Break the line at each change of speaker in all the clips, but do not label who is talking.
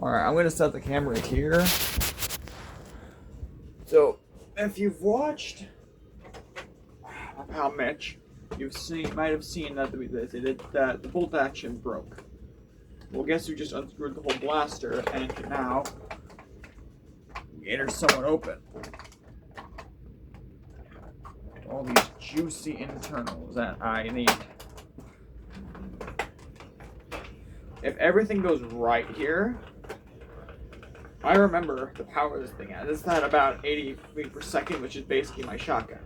Alright, I'm going to set the camera here. So, if you've watched my pal Mitch, might have seen that the bolt action broke. Well, guess who just unscrewed the whole blaster and can now enter someone open. All these juicy internals that I need. If everything goes right here, I remember the power this thing has. It's at about 80 feet per second, which is basically my shotgun.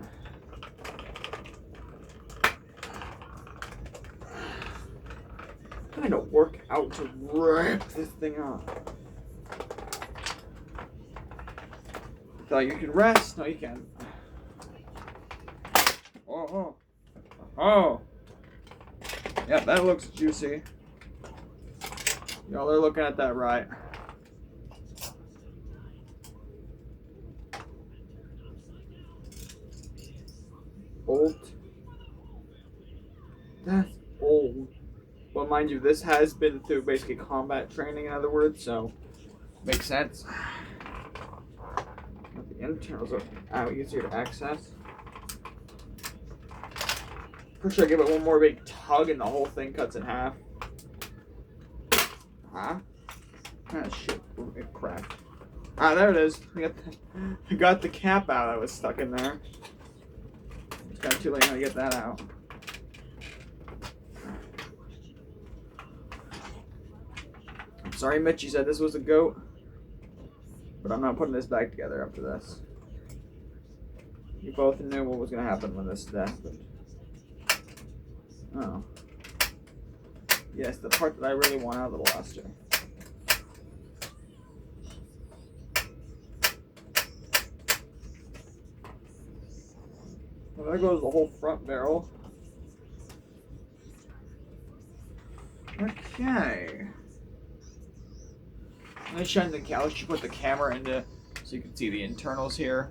I'm trying to work out to rip this thing off. Thought you could rest? No, you can't. Oh. Yep, that looks juicy. Y'all are looking at that right. Bolt. That's old. But mind you, this has been through basically combat training, in other words, so makes sense. The internals are easier to access. Pretty sure I give it one more big tug and the whole thing cuts in half. Huh? Ah, shit. It cracked. Ah, there it is. I got the cap out that was stuck in there. It's kind of too late now to get that out. I'm sorry, Mitch, you said this was a goat. But I'm not putting this back together after this. You both knew what was going to happen when this happened. Oh. Yes, the part that I really want out of the blaster. Well, there goes the whole front barrel. Okay. I'm going to shine the couch to put the camera into so you can see the internals here.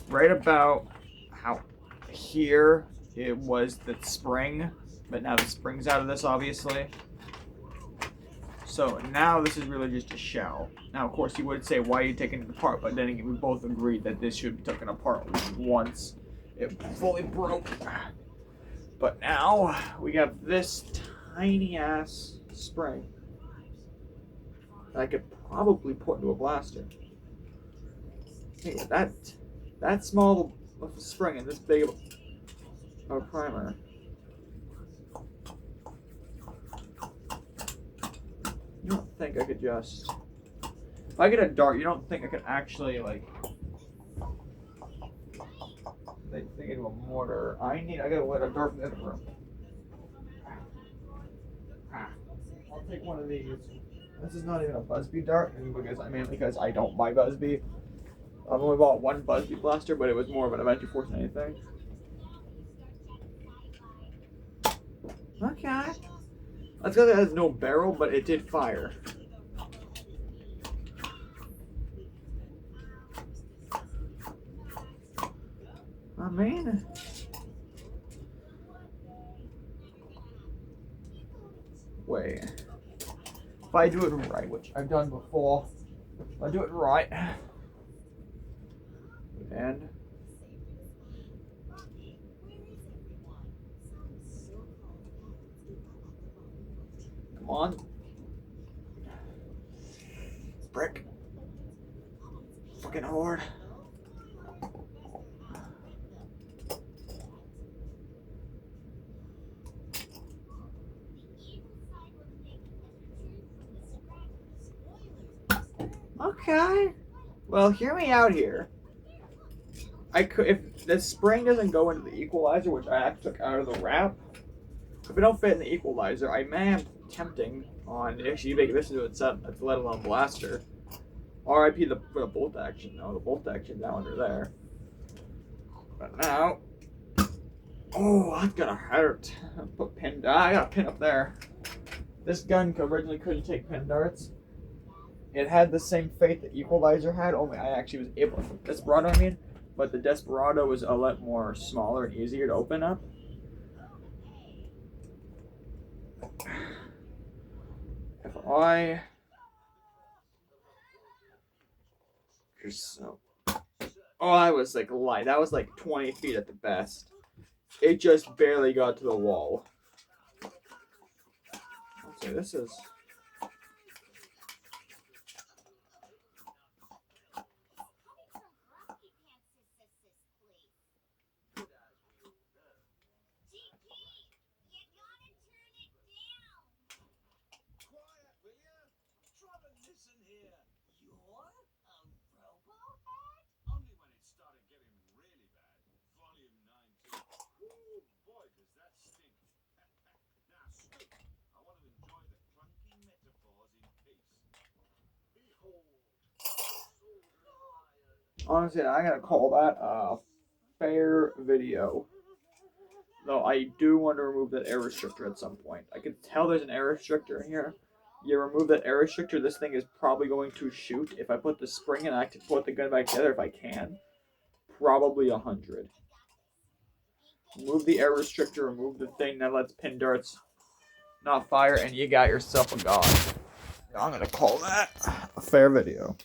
Right about how here it was the spring, but now the spring's out of this, obviously. So now this is really just a shell. Now, of course, you would say, why are you taking it apart? But then again, we both agreed that this should be taken apart once it fully broke. But now we have this tiny ass spring that I could probably put into a blaster. Hey, that small of a spring and this big of a primer. You don't think I could just... If I get a dart, you don't think I could actually, like... Think into a mortar. I gotta let a dart from the other room. I'll take one of these. This is not even a Busby dart, because I don't buy Busby. I've only bought one Busby blaster, but it was more of an Adventure Force than anything. Okay. That's because it has no barrel, but it did fire. I mean... Wait. If I do it right, which I've done before, if I do it right... And... Come on. Brick. Fucking hard. Okay. Well, hear me out here. If the spring doesn't go into the equalizer, which I actually took out of the wrap, if it don't fit in the equalizer, I may have tempting on actually make this into a set, let alone blaster. RIP for the bolt action. No, the bolt action down under there. But now, oh, that's gonna hurt. I got a pin up there. This gun originally couldn't take pin darts. It had the same fate the equalizer had, only I actually was able to. Desperado, I mean. But the Desperado was a lot more smaller and easier to open up. If I So, oh, I was like light. That was like 20 feet at the best. It just barely got to the wall. Okay, this is. Honestly, I gotta call that a fair video. Though I do want to remove that air restrictor at some point. I can tell there's an air restrictor in here. You remove that air restrictor, this thing is probably going to shoot. If I put the spring in, I can put the gun back together if I can. Probably 100. Remove the air restrictor, remove the thing that lets pin darts not fire, and you got yourself a god. I'm gonna call that a fair video.